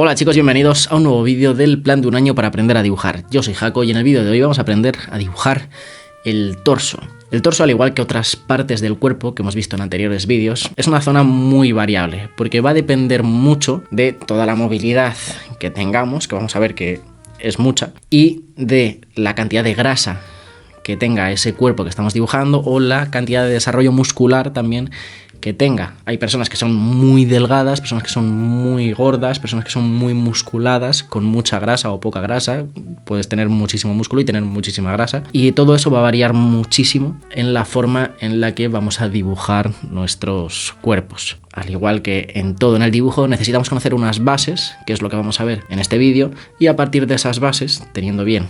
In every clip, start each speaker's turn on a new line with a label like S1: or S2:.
S1: Hola chicos, bienvenidos a un nuevo vídeo del plan de un año para aprender a dibujar. Yo soy Jaco y en el vídeo de hoy vamos a aprender a dibujar el torso. El torso, al igual que otras partes del cuerpo que hemos visto en anteriores vídeos, es una zona muy variable porque va a depender mucho de toda la movilidad que tengamos, que vamos a ver que es mucha, y de la cantidad de grasa que tenga ese cuerpo que estamos dibujando o la cantidad de desarrollo muscular también que tenga. Hay personas que son muy delgadas, personas que son muy gordas, personas que son muy musculadas, con mucha grasa o poca grasa. Puedes tener muchísimo músculo y tener muchísima grasa. Y todo eso va a variar muchísimo en la forma en la que vamos a dibujar nuestros cuerpos. Al igual que en todo en el dibujo, necesitamos conocer unas bases, que es lo que vamos a ver en este vídeo, y a partir de esas bases, teniendo bien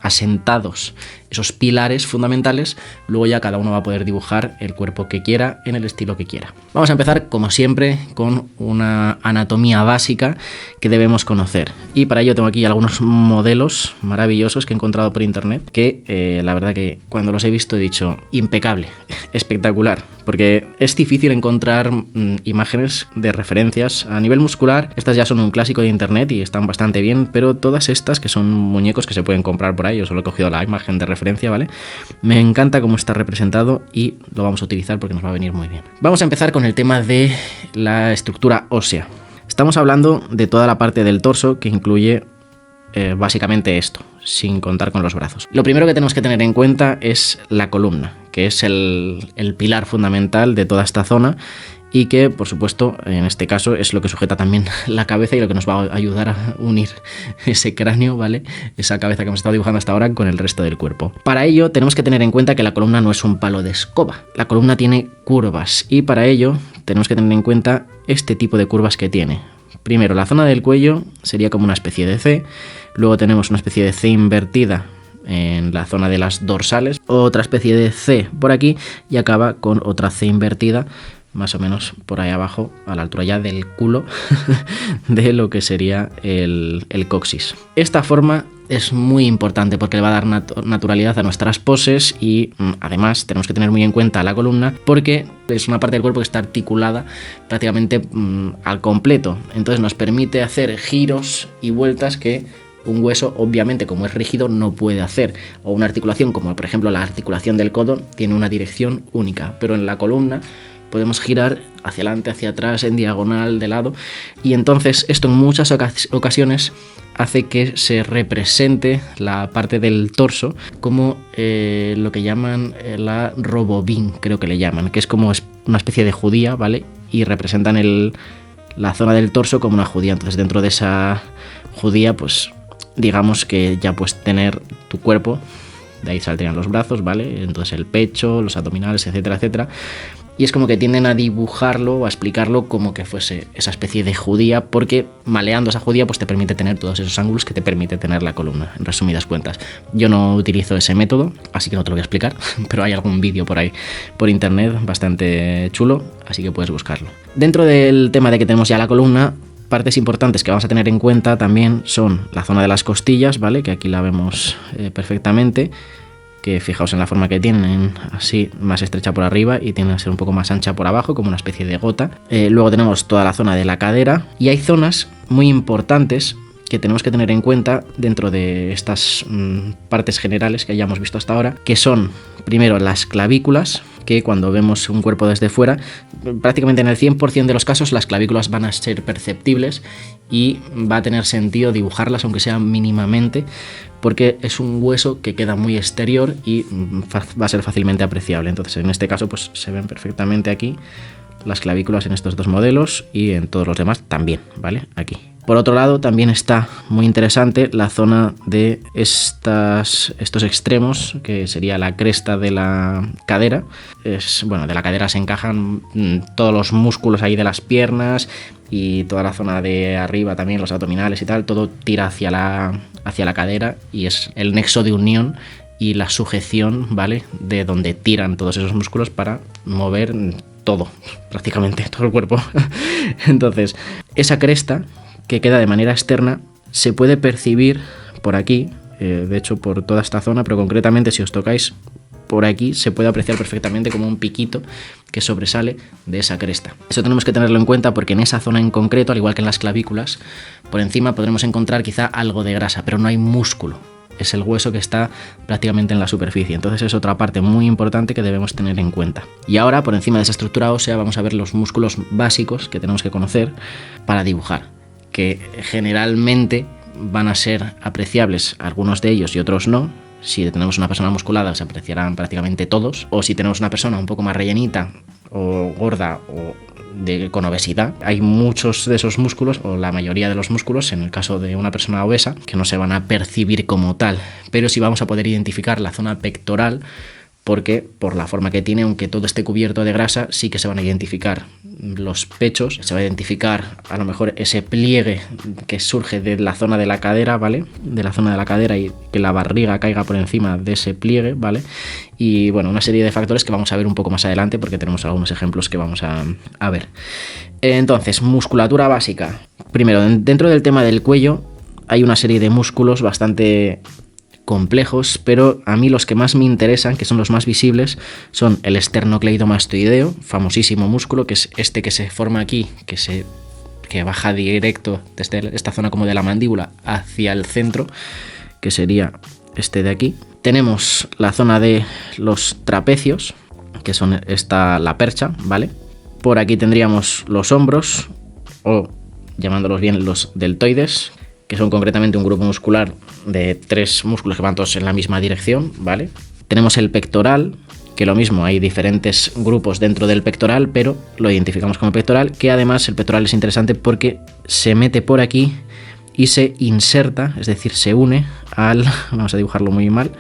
S1: asentados esos pilares fundamentales, luego ya cada uno va a poder dibujar el cuerpo que quiera en el estilo que quiera. Vamos a empezar, como siempre, con una anatomía básica que debemos conocer. Y para ello tengo aquí algunos modelos maravillosos que he encontrado por internet que la verdad que cuando los he visto he dicho impecable, espectacular, porque es difícil encontrar imágenes de referencias a nivel muscular. Estas ya son un clásico de internet y están bastante bien, pero todas estas que son muñecos que se pueden comprar por ahí, yo solo he cogido la imagen de referencia, ¿vale? Me encanta cómo está representado y lo vamos a utilizar porque nos va a venir muy bien. Vamos a empezar con el tema de la estructura ósea. Estamos hablando de toda la parte del torso que incluye básicamente esto, sin contar con los brazos. Lo primero que tenemos que tener en cuenta es la columna, que es el pilar fundamental de toda esta zona y que, por supuesto, en este caso es lo que sujeta también la cabeza y lo que nos va a ayudar a unir ese cráneo, ¿vale? Esa cabeza que hemos estado dibujando hasta ahora con el resto del cuerpo. Para ello tenemos que tener en cuenta que la columna no es un palo de escoba. La columna tiene curvas y para ello tenemos que tener en cuenta este tipo de curvas que tiene. Primero, la zona del cuello sería como una especie de C, luego tenemos una especie de C invertida en la zona de las dorsales, otra especie de C por aquí y acaba con otra C invertida más o menos por ahí abajo, a la altura ya del culo de lo que sería el coxis. Esta forma es muy importante porque le va a dar naturalidad a nuestras poses y además tenemos que tener muy en cuenta la columna porque es una parte del cuerpo que está articulada prácticamente al completo. Entonces nos permite hacer giros y vueltas que un hueso, obviamente, como es rígido, no puede hacer. O una articulación, como por ejemplo la articulación del codo, tiene una dirección única. Pero en la columna podemos girar hacia adelante, hacia atrás, en diagonal, de lado. Y entonces esto en muchas ocasiones hace que se represente la parte del torso como lo que llaman la robobín, creo que le llaman, que es como una especie de judía, ¿vale? Y representan la zona del torso como una judía. Entonces dentro de esa judía, pues digamos que ya puedes tener tu cuerpo, de ahí saldrían los brazos, ¿vale? Entonces el pecho, los abdominales, etcétera, etcétera. Y es como que tienden a dibujarlo o a explicarlo como que fuese esa especie de judía, porque maleando esa judía pues te permite tener todos esos ángulos que te permite tener la columna, en resumidas cuentas. Yo no utilizo ese método, así que no te lo voy a explicar, pero hay algún vídeo por ahí, por internet, bastante chulo, así que puedes buscarlo. Dentro del tema de que tenemos ya la columna, partes importantes que vamos a tener en cuenta también son la zona de las costillas, ¿vale? Que aquí la vemos perfectamente, que fijaos en la forma que tienen, así más estrecha por arriba y tiene que ser un poco más ancha por abajo, como una especie de gota. Luego tenemos toda la zona de la cadera y hay zonas muy importantes que tenemos que tener en cuenta dentro de estas partes generales que hayamos visto hasta ahora, que son primero las clavículas, que cuando vemos un cuerpo desde fuera, prácticamente en el 100% de los casos las clavículas van a ser perceptibles y va a tener sentido dibujarlas, aunque sea mínimamente, porque es un hueso que queda muy exterior y va a ser fácilmente apreciable. Entonces en este caso pues se ven perfectamente aquí las clavículas en estos dos modelos y en todos los demás también, ¿vale? Aquí. Por otro lado, también está muy interesante la zona de estos extremos, que sería la cresta de la cadera. Bueno, de la cadera se encajan todos los músculos ahí de las piernas y toda la zona de arriba también, los abdominales y tal, todo tira hacia la cadera y es el nexo de unión y la sujeción, ¿vale? De donde tiran todos esos músculos para mover todo, prácticamente todo el cuerpo. Entonces, esa cresta que queda de manera externa se puede percibir por aquí, de hecho por toda esta zona, pero concretamente si os tocáis por aquí se puede apreciar perfectamente como un piquito que sobresale de esa cresta. Eso tenemos que tenerlo en cuenta porque en esa zona en concreto, al igual que en las clavículas, por encima podremos encontrar quizá algo de grasa, pero no hay músculo. Es el hueso que está prácticamente en la superficie. Entonces es otra parte muy importante que debemos tener en cuenta. Y ahora, por encima de esa estructura ósea, vamos a ver los músculos básicos que tenemos que conocer para dibujar, que generalmente van a ser apreciables algunos de ellos y otros no. Si tenemos una persona musculada se apreciarán prácticamente todos, o si tenemos una persona un poco más rellenita o gorda o con obesidad, hay muchos de esos músculos, o la mayoría de los músculos, en el caso de una persona obesa, que no se van a percibir como tal, pero sí vamos a poder identificar la zona pectoral, porque por la forma que tiene, aunque todo esté cubierto de grasa, sí que se van a identificar los pechos, se va a identificar a lo mejor ese pliegue que surge de la zona de la cadera, ¿vale? De la zona de la cadera, y que la barriga caiga por encima de ese pliegue, ¿vale? Y bueno, una serie de factores que vamos a ver un poco más adelante porque tenemos algunos ejemplos que vamos a ver. Entonces, musculatura básica. Primero, dentro del tema del cuello hay una serie de músculos bastante complejos, pero a mí los que más me interesan, que son los más visibles, son el esternocleidomastoideo, famosísimo músculo, que es este que se forma aquí, que baja directo desde esta zona como de la mandíbula hacia el centro, que sería este de aquí. Tenemos la zona de los trapecios, que son la percha, ¿vale? Por aquí tendríamos los hombros, o llamándolos bien los deltoides, que son concretamente un grupo muscular de 3 músculos que van todos en la misma dirección, ¿vale? Tenemos el pectoral, que lo mismo, hay diferentes grupos dentro del pectoral, pero lo identificamos como pectoral, que además el pectoral es interesante porque se mete por aquí y se inserta, es decir, se une vamos a dibujarlo muy mal,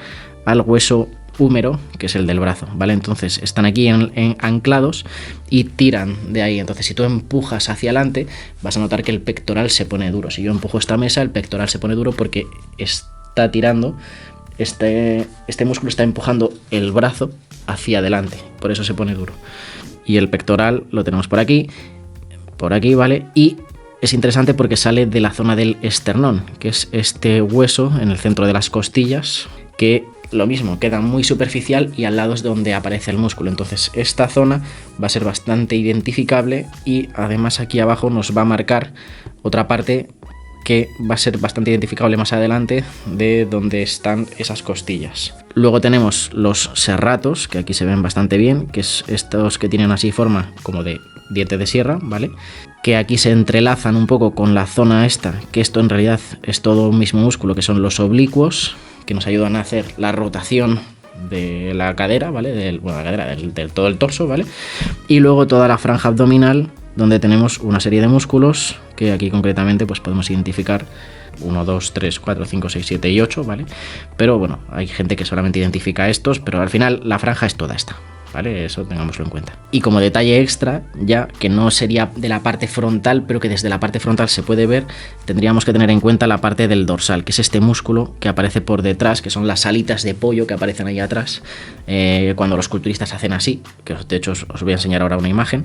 S1: al hueso húmero, que es el del brazo, ¿vale? Entonces están aquí anclados y tiran de ahí. Entonces, si tú empujas hacia adelante, vas a notar que el pectoral se pone duro. Si yo empujo esta mesa, el pectoral se pone duro porque está tirando, este músculo está empujando el brazo hacia adelante, por eso se pone duro. Y el pectoral lo tenemos por aquí, ¿vale? Y es interesante porque sale de la zona del esternón, que es este hueso en el centro de las costillas, que lo mismo, queda muy superficial y al lado es donde aparece el músculo. Entonces esta zona va a ser bastante identificable y además aquí abajo nos va a marcar otra parte que va a ser bastante identificable más adelante de donde están esas costillas. Luego tenemos los serratos, que aquí se ven bastante bien, que es estos que tienen así forma como de diente de sierra, ¿vale? Que aquí se entrelazan un poco con la zona esta, que esto en realidad es todo un mismo músculo, que son los oblicuos, que nos ayudan a hacer la rotación de la cadera, ¿vale? Del todo el torso, ¿vale? Y luego toda la franja abdominal, donde tenemos una serie de músculos que aquí concretamente pues podemos identificar 1, 2, 3, 4, 5, 6, 7 y 8, ¿vale? Pero bueno, hay gente que solamente identifica estos, pero al final la franja es toda esta, ¿vale? Eso tengámoslo en cuenta. Y como detalle extra, ya que no sería de la parte frontal, pero que desde la parte frontal se puede ver, tendríamos que tener en cuenta la parte del dorsal, que es este músculo que aparece por detrás, que son las alitas de pollo que aparecen ahí atrás, cuando los culturistas hacen así, que de hecho os voy a enseñar ahora una imagen,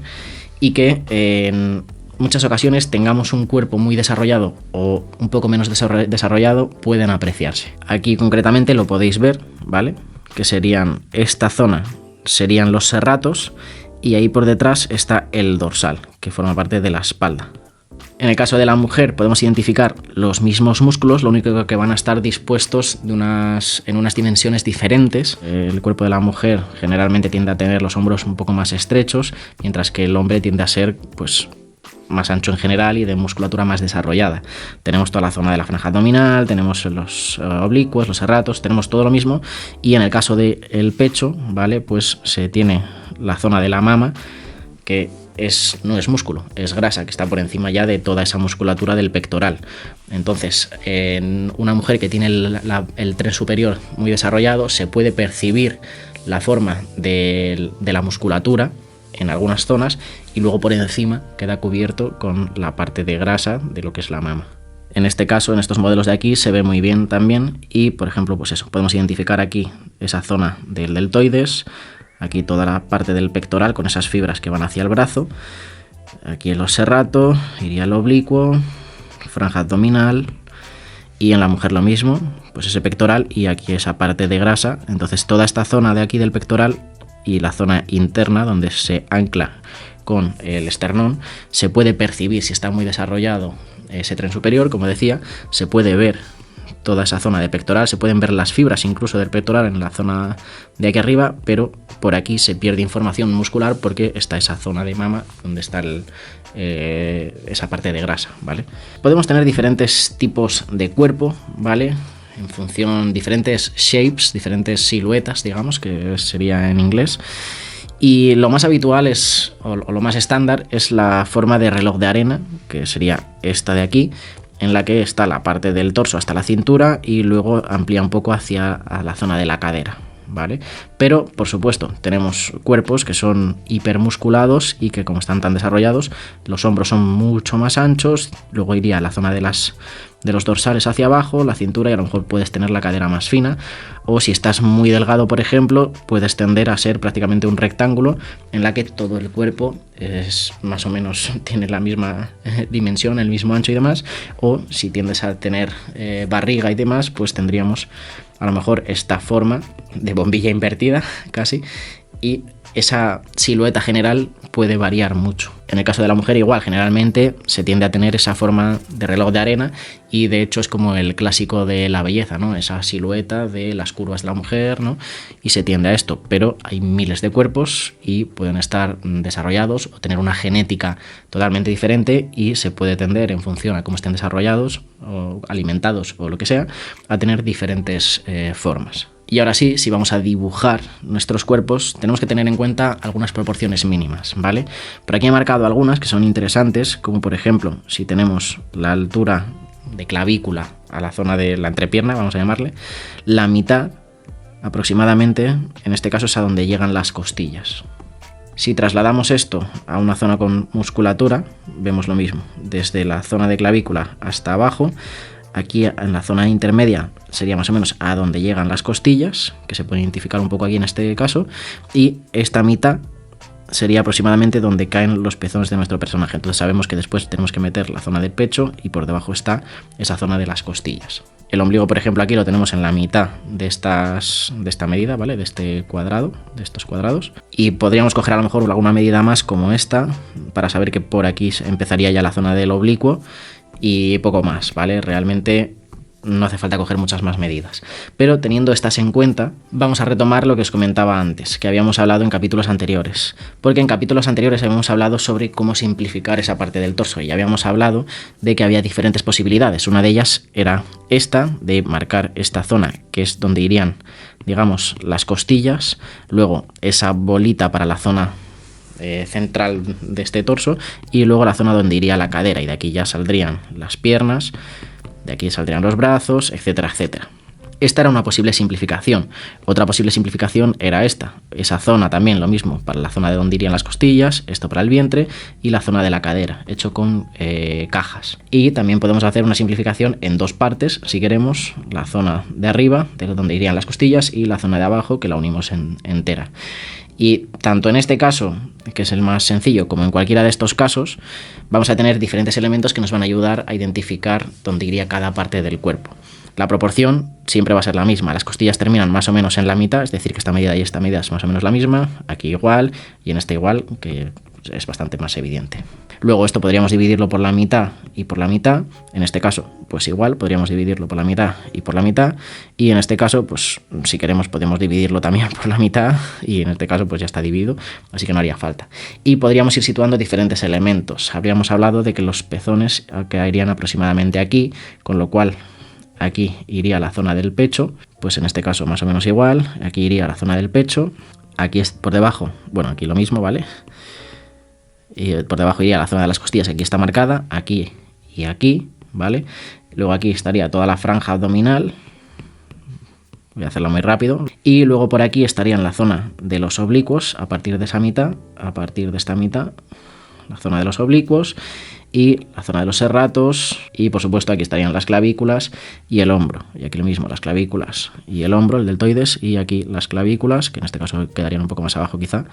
S1: y que en muchas ocasiones tengamos un cuerpo muy desarrollado o un poco menos desarrollado, pueden apreciarse. Aquí concretamente lo podéis ver, ¿vale? Que serían esta zona, serían los serratos, y ahí por detrás está el dorsal, que forma parte de la espalda. En el caso de la mujer podemos identificar los mismos músculos, lo único que van a estar dispuestos en unas dimensiones diferentes. El cuerpo de la mujer generalmente tiende a tener los hombros un poco más estrechos, mientras que el hombre tiende a ser pues más ancho en general y de musculatura más desarrollada. Tenemos toda la zona de la franja abdominal, tenemos los oblicuos, los serratos, tenemos todo lo mismo, y en el caso del pecho, ¿vale? Pues se tiene la zona de la mama, que no es músculo, es grasa, que está por encima ya de toda esa musculatura del pectoral. Entonces, en una mujer que tiene el tren superior muy desarrollado, se puede percibir la forma de la musculatura en algunas zonas, y luego por encima queda cubierto con la parte de grasa de lo que es la mama. En este caso, en estos modelos de aquí, se ve muy bien también, y por ejemplo, pues eso, podemos identificar aquí esa zona del deltoides, aquí toda la parte del pectoral con esas fibras que van hacia el brazo, aquí el serrato, iría el oblicuo, franja abdominal, Y en la mujer lo mismo, pues ese pectoral y aquí esa parte de grasa. Entonces toda esta zona de aquí del pectoral y la zona interna donde se ancla con el esternón se puede percibir si está muy desarrollado ese tren superior, como decía, se puede ver toda esa zona de pectoral, se pueden ver las fibras incluso del pectoral en la zona de aquí arriba, pero por aquí se pierde información muscular porque está esa zona de mama donde está esa parte de grasa, ¿vale? Podemos tener diferentes tipos de cuerpo, ¿vale? En función, diferentes shapes, diferentes siluetas, digamos, que sería en inglés. Y lo más habitual es, o lo más estándar, es la forma de reloj de arena, que sería esta de aquí, en la que está la parte del torso hasta la cintura y luego amplía un poco hacia la zona de la cadera, ¿vale? Pero, por supuesto, tenemos cuerpos que son hipermusculados y que, como están tan desarrollados, los hombros son mucho más anchos, luego iría a la zona de los dorsales hacia abajo, la cintura, y a lo mejor puedes tener la cadera más fina, o si estás muy delgado, por ejemplo, puedes tender a ser prácticamente un rectángulo en la que todo el cuerpo es más o menos tiene la misma dimensión, el mismo ancho y demás, o si tiendes a tener barriga y demás, pues tendríamos a lo mejor esta forma de bombilla invertida casi, y esa silueta general puede variar mucho. En el caso de la mujer igual, generalmente se tiende a tener esa forma de reloj de arena y de hecho es como el clásico de la belleza, ¿no? Esa silueta de las curvas de la mujer, ¿no? Y se tiende a esto, pero hay miles de cuerpos y pueden estar desarrollados o tener una genética totalmente diferente y se puede tender en función a cómo estén desarrollados o alimentados o lo que sea, a tener diferentes formas. Y ahora sí, si vamos a dibujar nuestros cuerpos, tenemos que tener en cuenta algunas proporciones mínimas, ¿vale? Por aquí he marcado algunas que son interesantes, como por ejemplo, si tenemos la altura de clavícula a la zona de la entrepierna, vamos a llamarle, la mitad aproximadamente, en este caso es a donde llegan las costillas. Si trasladamos esto a una zona con musculatura, vemos lo mismo, desde la zona de clavícula hasta abajo. Aquí en la zona intermedia sería más o menos a donde llegan las costillas, que se puede identificar un poco aquí en este caso, y esta mitad sería aproximadamente donde caen los pezones de nuestro personaje. Entonces sabemos que después tenemos que meter la zona del pecho y por debajo está esa zona de las costillas. El ombligo, por ejemplo, aquí lo tenemos en la mitad de esta medida, ¿vale? De este cuadrado, de estos cuadrados. Y podríamos coger a lo mejor alguna medida más como esta, para saber que por aquí empezaría ya la zona del oblicuo y poco más, ¿vale? Realmente no hace falta coger muchas más medidas. Pero teniendo estas en cuenta, vamos a retomar lo que os comentaba antes, que habíamos hablado en capítulos anteriores. Porque en capítulos anteriores habíamos hablado sobre cómo simplificar esa parte del torso y habíamos hablado de que había diferentes posibilidades. Una de ellas era esta, de marcar esta zona, que es donde irían, digamos, las costillas, luego esa bolita para la zona central de este torso y luego la zona donde iría la cadera, y de aquí ya saldrían las piernas, de aquí saldrían los brazos, etcétera, etcétera. Esta era una posible simplificación. Otra posible simplificación era esa zona también lo mismo, para la zona de donde irían las costillas, esto para el vientre y la zona de la cadera, hecho con cajas. Y también podemos hacer una simplificación en dos partes, si queremos, la zona de arriba, de donde irían las costillas, y la zona de abajo, que la unimos entera. Y tanto en este caso, que es el más sencillo, como en cualquiera de estos casos, vamos a tener diferentes elementos que nos van a ayudar a identificar dónde iría cada parte del cuerpo. La proporción siempre va a ser la misma. Las costillas terminan más o menos en la mitad, es decir, que esta medida y esta medida es más o menos la misma. Aquí igual, y en esta igual, que es bastante más evidente. Luego esto podríamos dividirlo por la mitad y por la mitad. En este caso, pues igual, podríamos dividirlo por la mitad y por la mitad. Y en este caso, pues si queremos podemos dividirlo también por la mitad. Y en este caso, pues ya está dividido, así que no haría falta. Y podríamos ir situando diferentes elementos. Habríamos hablado de que los pezones caerían aproximadamente aquí, con lo cual aquí iría la zona del pecho, pues en este caso más o menos igual. Aquí iría la zona del pecho, aquí es por debajo, bueno, aquí lo mismo, ¿vale? Y por debajo iría la zona de las costillas, aquí está marcada, aquí y aquí, ¿vale? Luego aquí estaría toda la franja abdominal, voy a hacerlo muy rápido, y luego por aquí estaría en la zona de los oblicuos, a partir de esa mitad, a partir de esta mitad, la zona de los oblicuos y la zona de los serratos, y por supuesto aquí estarían las clavículas y el hombro, y aquí lo mismo, las clavículas y el hombro, el deltoides, y aquí las clavículas, que en este caso quedarían un poco más abajo quizá,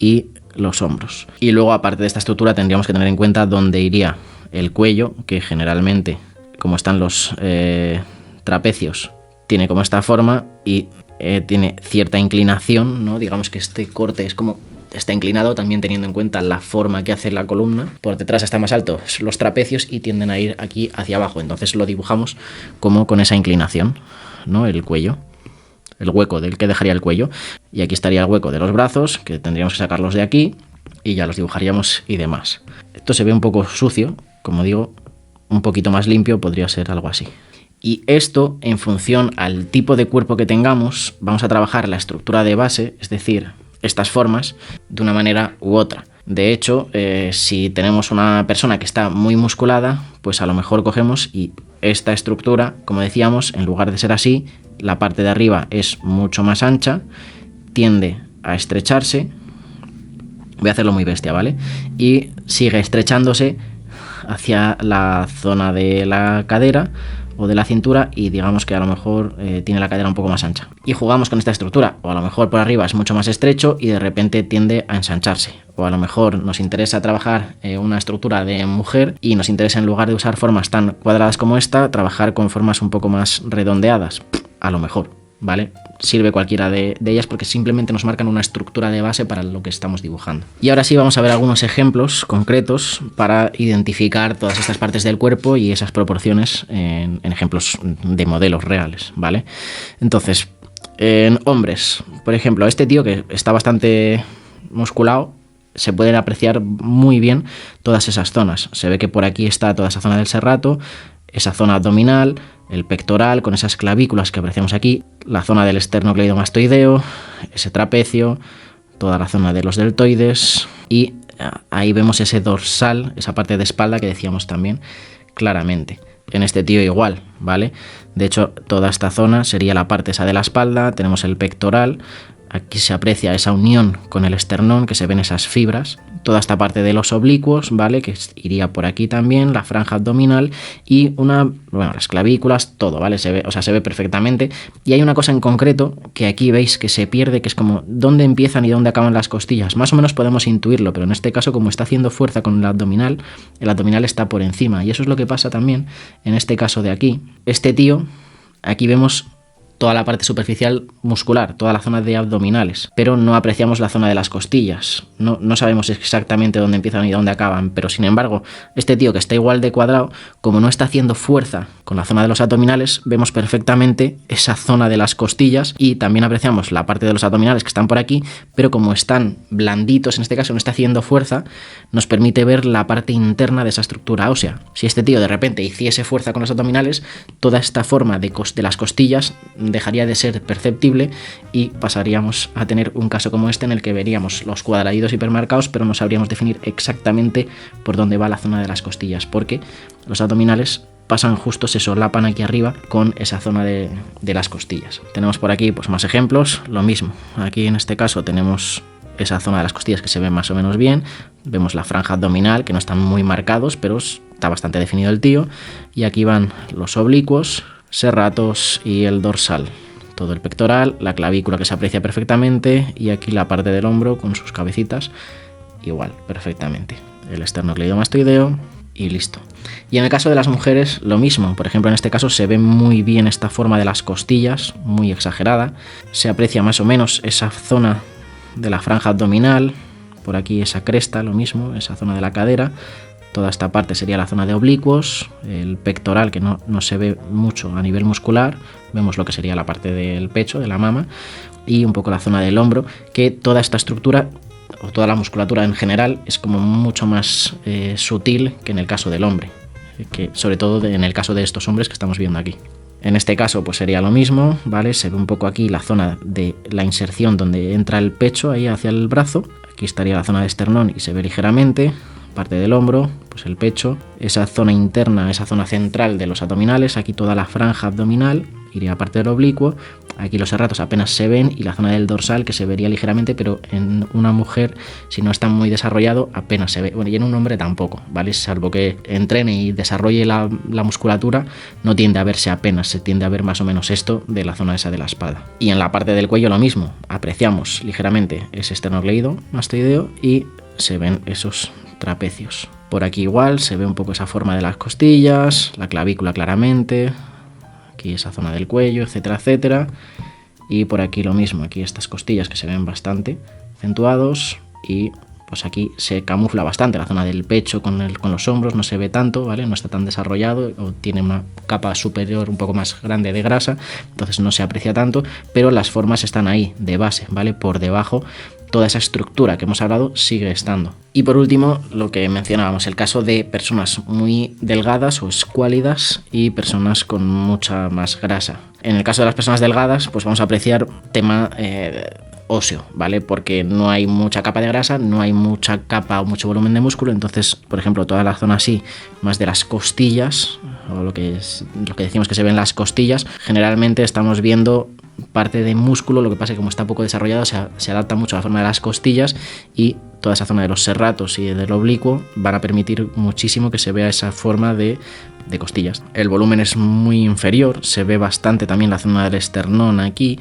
S1: y los hombros. Y luego, aparte de esta estructura, tendríamos que tener en cuenta dónde iría el cuello, que generalmente como están los trapecios, tiene como esta forma y tiene cierta inclinación, ¿no? Digamos que este corte es como está inclinado, también teniendo en cuenta la forma que hace la columna. Por detrás está más alto los trapecios y tienden a ir aquí hacia abajo. Entonces lo dibujamos como con esa inclinación, ¿no? El cuello, el hueco del que dejaría el cuello. Y aquí estaría el hueco de los brazos, que tendríamos que sacarlos de aquí y ya los dibujaríamos y demás. Esto se ve un poco sucio, como digo, un poquito más limpio podría ser algo así. Y esto, en función al tipo de cuerpo que tengamos, vamos a trabajar la estructura de base, es decir, estas formas, de una manera u otra. De hecho, si tenemos una persona que está muy musculada, pues a lo mejor cogemos y esta estructura, como decíamos, en lugar de ser así, la parte de arriba es mucho más ancha, tiende a estrecharse, voy a hacerlo muy bestia, ¿vale? Y sigue estrechándose hacia la zona de la cadera o de la cintura y digamos que a lo mejor tiene la cadera un poco más ancha. Y jugamos con esta estructura, o a lo mejor por arriba es mucho más estrecho y de repente tiende a ensancharse. O a lo mejor nos interesa trabajar una estructura de mujer y nos interesa, en lugar de usar formas tan cuadradas como esta, trabajar con formas un poco más redondeadas. A lo mejor, ¿vale? Sirve cualquiera de ellas porque simplemente nos marcan una estructura de base para lo que estamos dibujando. Y ahora sí vamos a ver algunos ejemplos concretos para identificar todas estas partes del cuerpo y esas proporciones en ejemplos de modelos reales, ¿vale? Entonces, en hombres, por ejemplo, este tío que está bastante musculado, se pueden apreciar muy bien todas esas zonas. Se ve que por aquí está toda esa zona del serrato, esa zona abdominal, el pectoral con esas clavículas que apreciamos aquí, la zona del esternocleidomastoideo, ese trapecio, toda la zona de los deltoides y ahí vemos ese dorsal, esa parte de espalda que decíamos también claramente. En este tío igual, ¿vale? De hecho, toda esta zona sería la parte esa de la espalda, tenemos el pectoral, aquí se aprecia esa unión con el esternón, que se ven esas fibras, toda esta parte de los oblicuos, ¿vale? Que iría por aquí también, la franja abdominal y las clavículas, todo, ¿vale? Se ve perfectamente. Y hay una cosa en concreto que aquí veis que se pierde, que es como dónde empiezan y dónde acaban las costillas. Más o menos podemos intuirlo, pero en este caso, como está haciendo fuerza con el abdominal está por encima. Y eso es lo que pasa también en este caso de aquí. Este tío, aquí vemos toda la parte superficial muscular, toda la zona de abdominales, pero no apreciamos la zona de las costillas. No sabemos exactamente dónde empiezan y dónde acaban, pero sin embargo, este tío que está igual de cuadrado, como no está haciendo fuerza con la zona de los abdominales, vemos perfectamente esa zona de las costillas y también apreciamos la parte de los abdominales que están por aquí, pero como están blanditos, en este caso no está haciendo fuerza, nos permite ver la parte interna de esa estructura ósea. Si este tío de repente hiciese fuerza con los abdominales, toda esta forma de las costillas dejaría de ser perceptible y pasaríamos a tener un caso como este en el que veríamos los cuadraditos hipermarcados, pero no sabríamos definir exactamente por dónde va la zona de las costillas, porque los abdominales pasan justo, se solapan aquí arriba con esa zona de las costillas. Tenemos por aquí pues más ejemplos, lo mismo. Aquí en este caso tenemos esa zona de las costillas que se ve más o menos bien, vemos la franja abdominal que no están muy marcados, pero está bastante definido el tío, y aquí van los oblicuos, serratos y el dorsal, todo el pectoral, la clavícula que se aprecia perfectamente y aquí la parte del hombro con sus cabecitas igual, perfectamente, el esternocleidomastoideo y listo. Y en el caso de las mujeres lo mismo, por ejemplo en este caso se ve muy bien esta forma de las costillas, muy exagerada, se aprecia más o menos esa zona de la franja abdominal, por aquí esa cresta, lo mismo, esa zona de la cadera. Toda esta parte sería la zona de oblicuos, el pectoral que no se ve mucho a nivel muscular, vemos lo que sería la parte del pecho, de la mama, y un poco la zona del hombro, que toda esta estructura o toda la musculatura en general es como mucho más sutil que en el caso del hombre, que sobre todo en el caso de estos hombres que estamos viendo aquí. En este caso pues sería lo mismo, ¿vale? Se ve un poco aquí la zona de la inserción donde entra el pecho ahí hacia el brazo, aquí estaría la zona de esternón y se ve ligeramente, parte del hombro, pues el pecho, esa zona interna, esa zona central de los abdominales, aquí toda la franja abdominal, iría parte del oblicuo, aquí los serratos apenas se ven y la zona del dorsal que se vería ligeramente, pero en una mujer, si no está muy desarrollado, apenas se ve, bueno, y en un hombre tampoco, ¿vale? Salvo que entrene y desarrolle la musculatura, no tiende a verse apenas, se tiende a ver más o menos esto de la zona esa de la espalda. Y en la parte del cuello lo mismo, apreciamos ligeramente ese esternocleidomastoideo y se ven esos trapecios. Por aquí igual se ve un poco esa forma de las costillas, la clavícula claramente, aquí esa zona del cuello, etcétera, etcétera. Y por aquí lo mismo, aquí estas costillas que se ven bastante acentuados y pues aquí se camufla bastante la zona del pecho con los hombros, no se ve tanto, ¿vale? No está tan desarrollado o tiene una capa superior un poco más grande de grasa, entonces no se aprecia tanto, pero las formas están ahí, de base, ¿vale? Por debajo, toda esa estructura que hemos hablado sigue estando. Y por último, lo que mencionábamos, el caso de personas muy delgadas o escuálidas y personas con mucha más grasa. En el caso de las personas delgadas, pues vamos a apreciar tema óseo, ¿vale? Porque no hay mucha capa de grasa, no hay mucha capa o mucho volumen de músculo, entonces, por ejemplo, toda la zona así, más de las costillas, o lo que decimos que se ven las costillas, generalmente estamos viendo parte de músculo, lo que pasa es que como está poco desarrollado se adapta mucho a la forma de las costillas y toda esa zona de los serratos y del oblicuo van a permitir muchísimo que se vea esa forma de costillas. El volumen es muy inferior, se ve bastante también la zona del esternón aquí,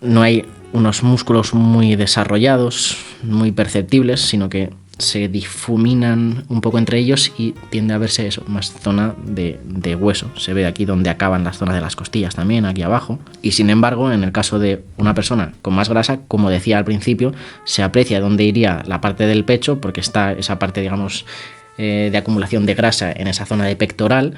S1: no hay unos músculos muy desarrollados, muy perceptibles, sino que se difuminan un poco entre ellos y tiende a verse eso, más zona de hueso. Se ve aquí donde acaban las zonas de las costillas también, aquí abajo. Y sin embargo, en el caso de una persona con más grasa, como decía al principio, se aprecia dónde iría la parte del pecho, porque está esa parte, digamos, de acumulación de grasa en esa zona de pectoral,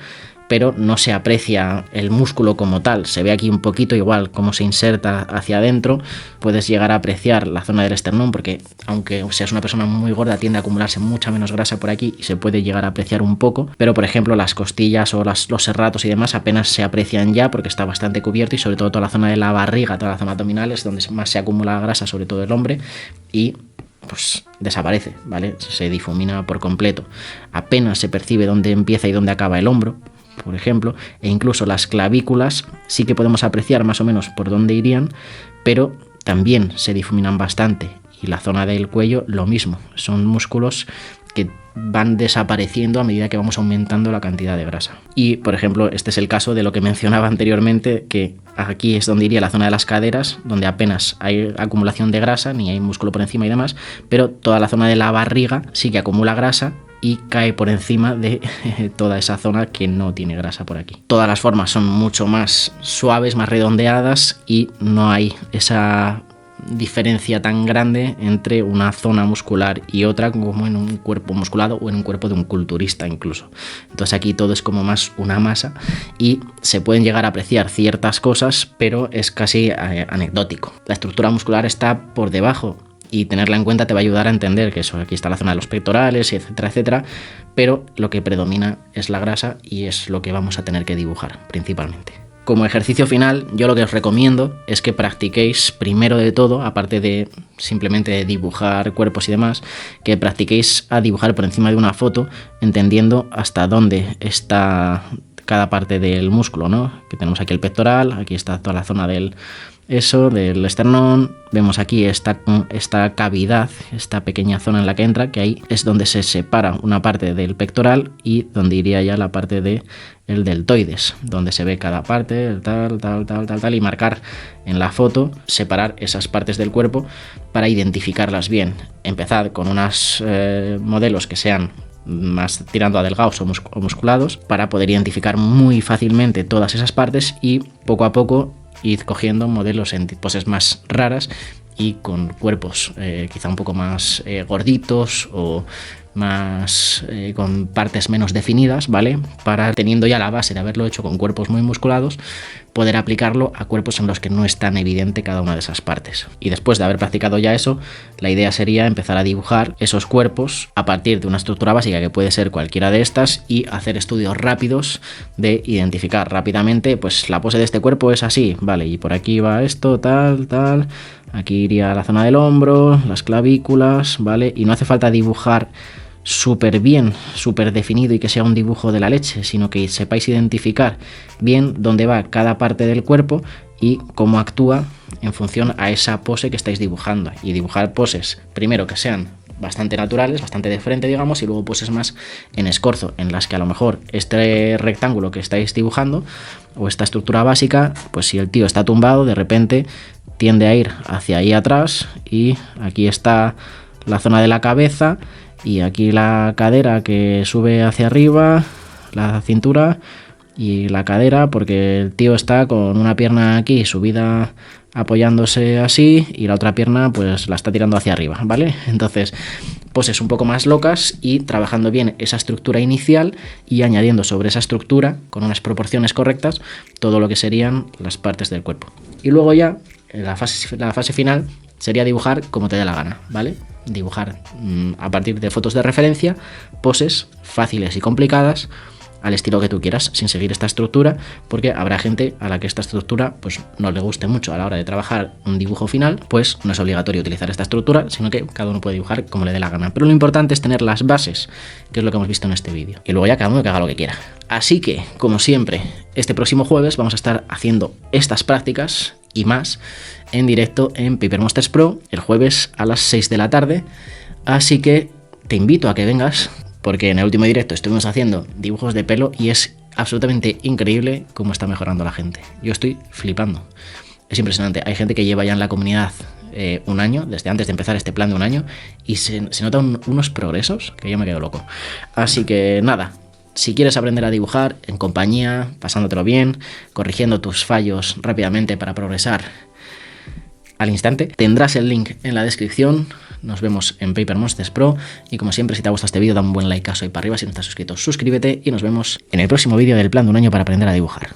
S1: pero no se aprecia el músculo como tal. Se ve aquí un poquito igual cómo se inserta hacia adentro. Puedes llegar a apreciar la zona del esternón porque aunque seas una persona muy gorda tiende a acumularse mucha menos grasa por aquí y se puede llegar a apreciar un poco, pero por ejemplo las costillas o los serratos y demás apenas se aprecian ya porque está bastante cubierto y sobre todo toda la zona de la barriga, toda la zona abdominal es donde más se acumula grasa, sobre todo el hombre, y pues desaparece, ¿vale? Se difumina por completo. Apenas se percibe dónde empieza y dónde acaba el hombro, por ejemplo, e incluso las clavículas sí que podemos apreciar más o menos por dónde irían, pero también se difuminan bastante. Y la zona del cuello lo mismo, son músculos que van desapareciendo a medida que vamos aumentando la cantidad de grasa. Y, por ejemplo, este es el caso de lo que mencionaba anteriormente, que aquí es donde iría la zona de las caderas, donde apenas hay acumulación de grasa, ni hay músculo por encima y demás, pero toda la zona de la barriga sí que acumula grasa y cae por encima de toda esa zona que no tiene grasa por aquí. Todas las formas son mucho más suaves, más redondeadas y no hay esa diferencia tan grande entre una zona muscular y otra como en un cuerpo musculado o en un cuerpo de un culturista incluso. Entonces aquí todo es como más una masa y se pueden llegar a apreciar ciertas cosas, pero es casi anecdótico. La estructura muscular está por debajo y tenerla en cuenta te va a ayudar a entender que eso, aquí está la zona de los pectorales, etcétera, etcétera, pero lo que predomina es la grasa y es lo que vamos a tener que dibujar principalmente. Como ejercicio final, yo lo que os recomiendo es que practiquéis primero de todo, aparte de simplemente dibujar cuerpos y demás, que practiquéis a dibujar por encima de una foto, entendiendo hasta dónde está cada parte del músculo, ¿no? Que tenemos aquí el pectoral, aquí está toda la zona del esternón, vemos aquí esta cavidad, esta pequeña zona en la que entra, que ahí es donde se separa una parte del pectoral y donde iría ya la parte del deltoides, donde se ve cada parte, tal, y marcar en la foto, separar esas partes del cuerpo para identificarlas bien. Empezad con unos modelos que sean más tirando a delgados o musculados para poder identificar muy fácilmente todas esas partes y poco a poco ir cogiendo modelos en poses más raras y con cuerpos quizá un poco más gorditos o más con partes menos definidas, ¿vale? Para, teniendo ya la base de haberlo hecho con cuerpos muy musculados, poder aplicarlo a cuerpos en los que no es tan evidente cada una de esas partes. Y después de haber practicado ya eso, la idea sería empezar a dibujar esos cuerpos a partir de una estructura básica que puede ser cualquiera de estas y hacer estudios rápidos de identificar rápidamente, pues la pose de este cuerpo es así, ¿vale? Y por aquí va esto, tal, aquí iría la zona del hombro, las clavículas, ¿vale? Y no hace falta dibujar súper bien, súper definido y que sea un dibujo de la leche, sino que sepáis identificar bien dónde va cada parte del cuerpo y cómo actúa en función a esa pose que estáis dibujando. Y dibujar poses, primero que sean bastante naturales, bastante de frente, digamos, y luego poses más en escorzo, en las que a lo mejor este rectángulo que estáis dibujando o esta estructura básica, pues si el tío está tumbado, de repente tiende a ir hacia ahí atrás y aquí está la zona de la cabeza Y aquí la cadera que sube hacia arriba, la cintura y la cadera, porque el tío está con una pierna aquí subida apoyándose así y la otra pierna pues la está tirando hacia arriba, ¿vale? Entonces, poses un poco más locas y trabajando bien esa estructura inicial y añadiendo sobre esa estructura, con unas proporciones correctas, todo lo que serían las partes del cuerpo. Y luego ya, la fase final sería dibujar como te dé la gana, ¿vale? Dibujar a partir de fotos de referencia, poses fáciles y complicadas, al estilo que tú quieras, sin seguir esta estructura, porque habrá gente a la que esta estructura pues no le guste mucho a la hora de trabajar un dibujo final, pues no es obligatorio utilizar esta estructura, sino que cada uno puede dibujar como le dé la gana. Pero lo importante es tener las bases, que es lo que hemos visto en este vídeo. Y luego ya cada uno que haga lo que quiera. Así que, como siempre, este próximo jueves vamos a estar haciendo estas prácticas y más en directo en Paper Monsters Pro, el jueves a las 6 de la tarde. Así que te invito a que vengas, porque en el último directo estuvimos haciendo dibujos de pelo y es absolutamente increíble cómo está mejorando la gente. Yo estoy flipando. Es impresionante. Hay gente que lleva ya en la comunidad un año, desde antes de empezar este plan de un año, y se notan unos progresos que yo me quedo loco. Así que nada, si quieres aprender a dibujar en compañía, pasándotelo bien, corrigiendo tus fallos rápidamente para progresar al instante, tendrás el link en la descripción. Nos vemos en Paper Monsters Pro y como siempre, si te ha gustado este vídeo, da un buen like ahí para arriba. Si no estás suscrito, suscríbete y nos vemos en el próximo vídeo del plan de un año para aprender a dibujar.